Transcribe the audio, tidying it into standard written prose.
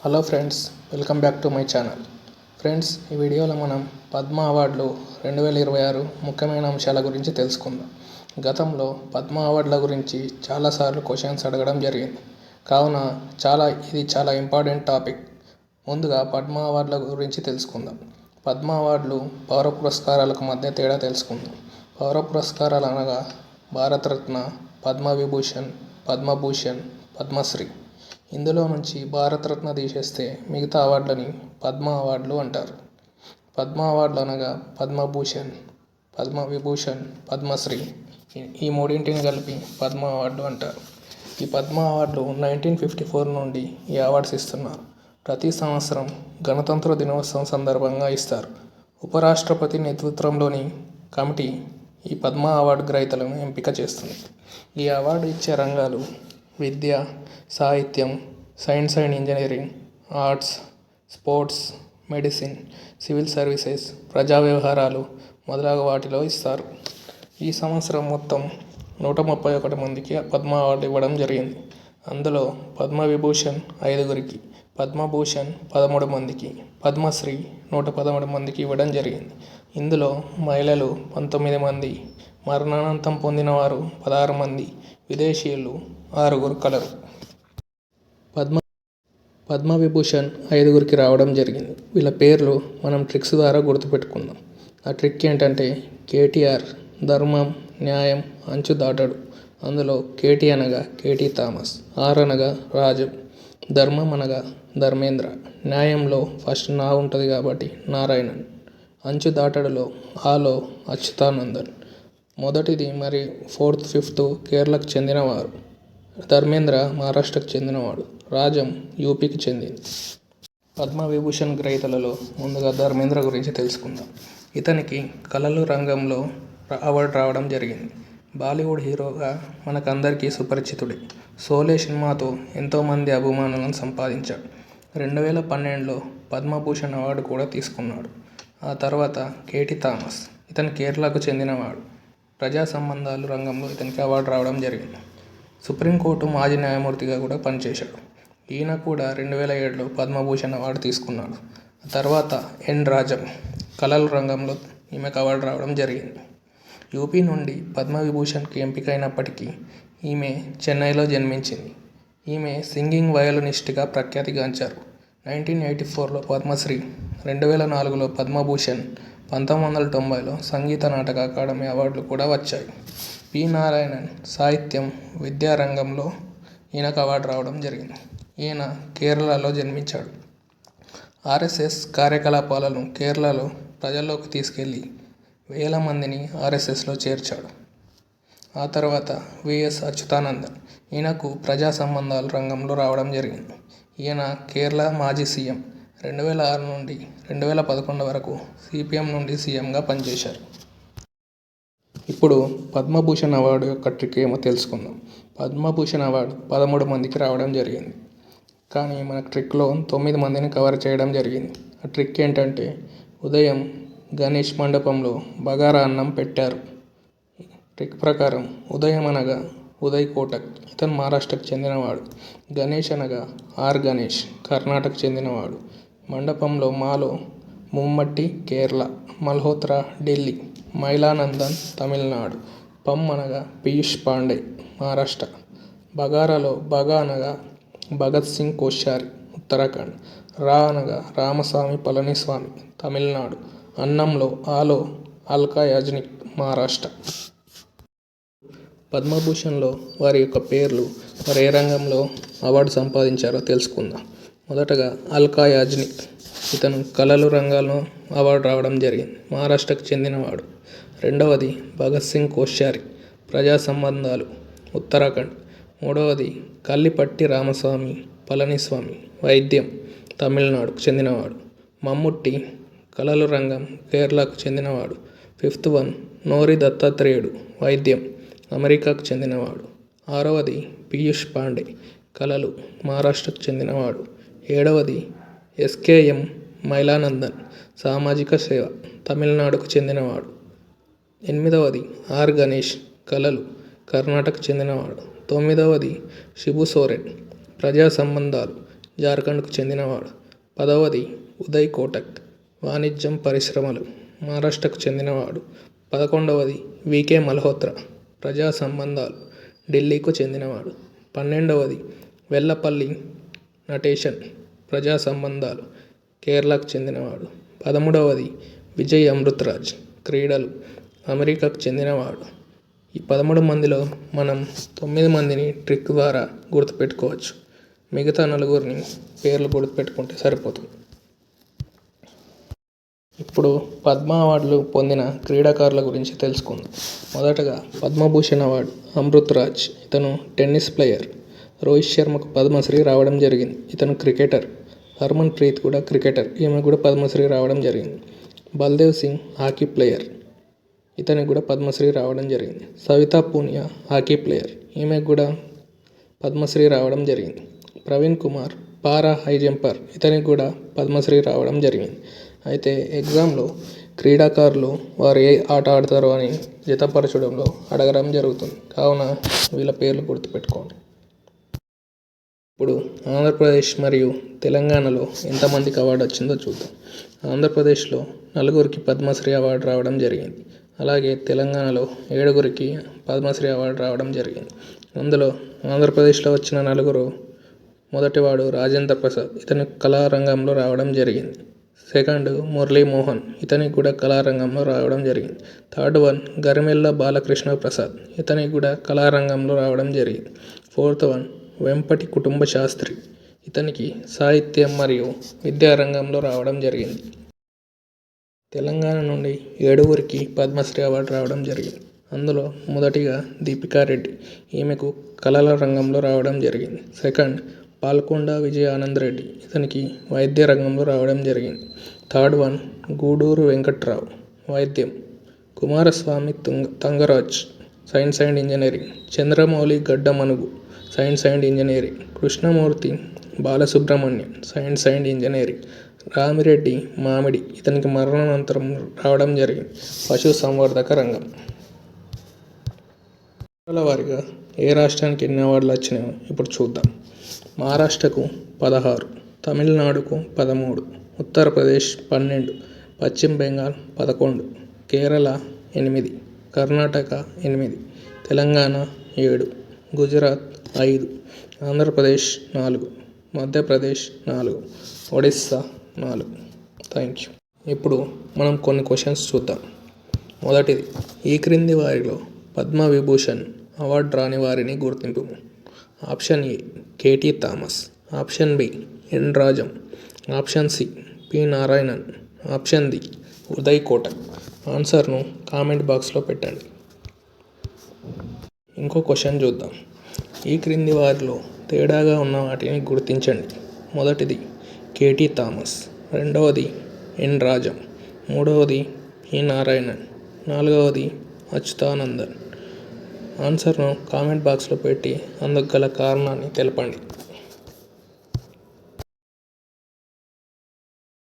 Hello friends, welcome back to my channel. Friends, ఈ వీడియోలో మనం పద్మ అవార్డులు 2026 ముఖ్యమైన అంశాల గురించి తెలుసుకుందాం. గతంలో పద్మ అవార్డుల గురించి చాలాసార్లు క్వశ్చన్స్ అడగడం జరిగింది. కావున ఇది చాలా ఇంపార్టెంట్ టాపిక్. ముందుగా పద్మ అవార్డుల గురించి తెలుసుకుందాం. పద్మ అవార్డులు పౌర పురస్కారాలకు మధ్య తేడా తెలుసుకుందాం. పౌర పురస్కారాలు అనగా భారతరత్న, పద్మవిభూషణ్, పద్మభూషణ్, పద్మశ్రీ. ఇందులో నుంచి భారతరత్న తీసేస్తే మిగతా అవార్డులని పద్మ అవార్డులు అంటారు. పద్మ అవార్డులు అనగా పద్మభూషణ్, పద్మవిభూషణ్, పద్మశ్రీ, ఈ మూడింటిని కలిపి పద్మ అవార్డులు అంటారు. ఈ పద్మ అవార్డులు 1954 నుండి ఈ అవార్డ్స్ ఇస్తున్నారు. ప్రతి సంవత్సరం గణతంత్ర దినోత్సవం సందర్భంగా ఇస్తారు. ఉపరాష్ట్రపతి నేతృత్వంలోని కమిటీ ఈ పద్మ అవార్డు గ్రహీతలను ఎంపిక చేస్తుంది. ఈ అవార్డు ఇచ్చే రంగాలు విద్య, సాహిత్యం, science and engineering, arts, sports, medicine, civil services, ప్రజా వ్యవహారాలు మొదలగు వాటిలో ఇస్తారు. ఈ సంవత్సరం మొత్తం 131 మందికి పద్మ అవార్డు ఇవ్వడం జరిగింది. అందులో పద్మవిభూషణ్ 5గురికి, పద్మభూషణ్ 13 మందికి, పద్మశ్రీ 113 మందికి ఇవ్వడం జరిగింది. ఇందులో మహిళలు 19 మంది, మరణానంతం పొందిన వారు 16 మంది, విదేశీయులు 6 కలరు. పద్మవిభూషణ్ 5గురికి రావడం జరిగింది. వీళ్ళ పేర్లు మనం ట్రిక్స్ ద్వారా గుర్తుపెట్టుకుందాం. ఆ ట్రిక్ ఏంటంటే కేటీఆర్, ధర్మం, న్యాయం, అంచు దాటడు. అందులో కేటీ అనగా కేటీ థామస్, ఆర్ అనగా రాజు, ధర్మం అనగా ధర్మేంద్ర, న్యాయంలో ఫస్ట్ నా ఉంటుంది కాబట్టి నారాయణన్, అంచు దాటడులో ఆలో అచ్యుతానందన్. మొదటిది మరి 4th, 5th కేరళకు చెందినవారు. ధర్మేంద్ర మహారాష్ట్రకు చెందినవాడు. రాజం యూపీకి చెందింది. పద్మవిభూషణ్ గ్రహీతలలో ముందుగా ధర్మేంద్ర గురించి తెలుసుకుందాం. ఇతనికి కళలు రంగంలో అవార్డు రావడం జరిగింది. బాలీవుడ్ హీరోగా మనకందరికీ సుపరిచితుడే. షోలే సినిమాతో ఎంతోమంది అభిమానులను సంపాదించాడు. 2012లో పద్మభూషణ్ అవార్డు కూడా తీసుకున్నాడు. ఆ తర్వాత కేటీ థామస్, ఇతను కేరళకు చెందినవాడు. ప్రజా సంబంధాలు రంగంలో ఇతనికి అవార్డు రావడం జరిగింది. సుప్రీంకోర్టు మాజీ న్యాయమూర్తిగా కూడా పనిచేశాడు. ఈయన కూడా 2007లో పద్మభూషణ్ అవార్డు తీసుకున్నాడు. ఆ తర్వాత ఎన్ రాజం, కళల రంగంలో ఈమెకు అవార్డు రావడం జరిగింది. యూపీ నుండి పద్మవిభూషణ్కి ఎంపికైనప్పటికీ ఈమె చెన్నైలో జన్మించింది. ఈమె సింగింగ్ వయోలినిస్ట్గా ప్రఖ్యాతిగాంచారు. 1984లో పద్మశ్రీ, 2004లో పద్మభూషణ్, 1990లో సంగీత నాటక అకాడమీ అవార్డులు కూడా వచ్చాయి. పి. నారాయణన్ సాహిత్యం, విద్యారంగంలో ఈయనకు అవార్డు రావడం జరిగింది. ఈయన కేరళలో జన్మించాడు. ఆర్ఎస్ఎస్ కార్యకలాపాలను కేరళలో ప్రజల్లోకి తీసుకెళ్లి వేల మందిని ఆర్ఎస్ఎస్లో చేర్చాడు. ఆ తర్వాత విఎస్ అచ్యుతానందన్, ఈయనకు ప్రజా సంబంధాల రంగంలో రావడం జరిగింది. ఈయన కేరళ మాజీ సీఎం. 2006 నుండి 2011 వరకు సిపిఎం నుండి సీఎంగా పనిచేశారు. ఇప్పుడు పద్మభూషణ్ అవార్డు యొక్క ట్రిక్ ఏమో తెలుసుకుందాం. పద్మభూషణ్ అవార్డు 13 మందికి రావడం జరిగింది. కానీ మన ట్రిక్లో 9 మందిని కవర్ చేయడం జరిగింది. ఆ ట్రిక్ ఏంటంటే ఉదయం గణేష్ మండపంలో బగారా అన్నం పెట్టారు. ట్రిక్ ప్రకారం ఉదయం అనగా ఉదయ్ కోటక్, ఇతను మహారాష్ట్రకు చెందినవాడు. గణేష్ అనగా ఆర్ గణేష్, కర్ణాటక చెందినవాడు. మండపంలో మాలో ముమ్మట్టి కేరళ, మల్హోత్రా ఢిల్లీ, మైలానందన్ తమిళనాడు. పమ్ అనగా పీయూష్ పాండే, మహారాష్ట్ర. బగారాలో బగా అనగా భగత్ సింగ్ కోశ్యారి, ఉత్తరాఖండ్. రా అనగా రామస్వామి పళనిస్వామి, తమిళనాడు. అన్నంలో ఆలో అల్కా యాజ్నిక్, మహారాష్ట్ర. పద్మభూషణ్లో వారి యొక్క పేర్లు, వారు ఏ రంగంలో అవార్డు సంపాదించారో తెలుసుకుందాం. మొదటగా అల్కా యాజ్నిక్, ఇతను కళలు రంగంలో అవార్డు రావడం జరిగింది. మహారాష్ట్రకు చెందినవాడు. రెండవది భగత్ సింగ్ కోశ్యారి, ప్రజా సంబంధాలు, ఉత్తరాఖండ్. మూడవది కల్లిపట్టి రామస్వామి పళనిస్వామి, వైద్యం, తమిళనాడుకు చెందినవాడు. మమ్ముట్టి, కళలు రంగం, కేరళకు చెందినవాడు. 5th వన్ నోరి దత్తాత్రేయుడు, వైద్యం, అమెరికాకు చెందినవాడు. ఆరవది పీయూష్ పాండే, కళలు, మహారాష్ట్రకు చెందినవాడు. ఏడవది ఎస్కేఎం మైలానందన్, సామాజిక సేవ, తమిళనాడుకు చెందినవాడు. 8వది ఆర్ గణేష్, కళలు, కర్ణాటక చెందినవాడు. 9వది శిబు సోరెన్, ప్రజా సంబంధాలు, జార్ఖండ్కు చెందినవాడు. 10వది ఉదయ్ కోటక్, వాణిజ్యం పరిశ్రమలు, మహారాష్ట్రకు చెందినవాడు. 11వది వికే మల్హోత్రా, ప్రజా సంబంధాలు, ఢిల్లీకు చెందినవాడు. 12వది వెల్లపల్లి నటేశన్, ప్రజా సంబంధాలు, కేరళకు చెందినవాడు. 13వది విజయ్ అమృతరాజ్, క్రీడలు, అమెరికాకు చెందినవాడు. ఈ 13 మందిలో మనం 9 మందిని ట్రిక్ ద్వారా గుర్తుపెట్టుకోవచ్చు. మిగతా 4 పేర్లు గుర్తుపెట్టుకుంటే సరిపోతుంది. ఇప్పుడు పద్మ అవార్డులు పొందిన క్రీడాకారుల గురించి తెలుసుకుందాం. మొదటగా పద్మభూషణ్ అవార్డు అమృతరాజ్, ఇతను టెన్నిస్ ప్లేయర్. రోహిత్ శర్మకు పద్మశ్రీ రావడం జరిగింది, ఇతను క్రికెటర్. హర్మన్ ప్రీత్ కూడా క్రికెటర్, ఈమె కూడా పద్మశ్రీ రావడం జరిగింది. బల్దేవ్ సింగ్ హాకీ ప్లేయర్, ఇతనికి కూడా పద్మశ్రీ రావడం జరిగింది. సవితా పూనియా హాకీ ప్లేయర్, ఈమెకు కూడా పద్మశ్రీ రావడం జరిగింది. ప్రవీణ్ కుమార్ పారా హై జంపర్, ఇతనికి కూడా పద్మశ్రీ రావడం జరిగింది. అయితే ఎగ్జామ్లో క్రీడాకారులు వారు ఏ ఆట ఆడతారో అని జతపరచడంలో అడగడం జరుగుతుంది, కావున వీళ్ళ పేర్లు గుర్తుపెట్టుకోండి. ఇప్పుడు ఆంధ్రప్రదేశ్ మరియు తెలంగాణలో ఎంతమందికి అవార్డు వచ్చిందో చూద్దాం. ఆంధ్రప్రదేశ్లో 4 పద్మశ్రీ అవార్డు రావడం జరిగింది. అలాగే తెలంగాణలో 7 పద్మశ్రీ అవార్డు రావడం జరిగింది. అందులో ఆంధ్రప్రదేశ్లో వచ్చిన 4 మొదటివాడు రాజేంద్ర ప్రసాద్, ఇతనికి కళారంగంలో రావడం జరిగింది. సెకండ్ మురళీ మోహన్, ఇతనికి కూడా కళారంగంలో రావడం జరిగింది. థర్డ్ వన్ గరిమెళ్ళ బాలకృష్ణ ప్రసాద్, ఇతనికి కూడా కళారంగంలో రావడం జరిగింది. ఫోర్త్ వన్ వెంపటి కుటుంబ శాస్త్రి, ఇతనికి సాహిత్యం మరియు విద్యారంగంలో రావడం జరిగింది. తెలంగాణ నుండి 7 పద్మశ్రీ అవార్డు రావడం జరిగింది. అందులో మొదటిగా దీపికా రెడ్డి, ఈమెకు కళల రంగంలో రావడం జరిగింది. సెకండ్ పాల్కొండ విజయ ఆనంద్ రెడ్డి, ఇతనికి వైద్య రంగంలో రావడం జరిగింది. థర్డ్ వన్ గూడూరు వెంకట్రావు, వైద్యం. Kumaraswamy Thangaraj, science and engineering. Chandramouli Gaddamanugu, science and engineering. Krishnamurthy Balasubrahmanyam, science and engineering. Ramireddy మామిడి, ఇతనికి మరణానంతరం రావడం జరిగింది, పశు సంవర్ధక రంగం. రాష్ట్రాల వారీగా ఏ రాష్ట్రానికి ఎన్ని అవార్డులు వచ్చినాయో ఇప్పుడు చూద్దాం. మహారాష్ట్రకు 16, తమిళనాడుకు 13, ఉత్తరప్రదేశ్ 12, పశ్చిమ బెంగాల్ 11, కేరళ 8, కర్ణాటక 8, తెలంగాణ 7, గుజరాత్ 5, ఆంధ్రప్రదేశ్ 4, మధ్యప్రదేశ్ 4, ఒడిస్సా 4. Thank you. ఇప్పుడు మనం కొన్ని క్వశ్చన్స్ చూద్దాం. మొదటిది, ఈ క్రింది వారిలో పద్మవిభూషణ్ అవార్డు రాని వారిని గుర్తింపు. Option A KT Thomas, option B N Rajam, option C P Narayanan, option D Uday Kotak. ఆన్సర్ను కామెంట్ బాక్స్లో పెట్టండి. ఇంకో క్వశ్చన్ చూద్దాం. ఈ క్రింది వారిలో తేడాగా ఉన్న వాటిని గుర్తించండి. మొదటిది కేటీ థామస్, రెండవది ఎన్ రాజం, మూడవది పి నారాయణన్, నాలుగవది అచ్యుతానందన్. ఆన్సర్ను కామెంట్ బాక్స్లో పెట్టి అందుకు గల కారణాన్ని తెలపండి.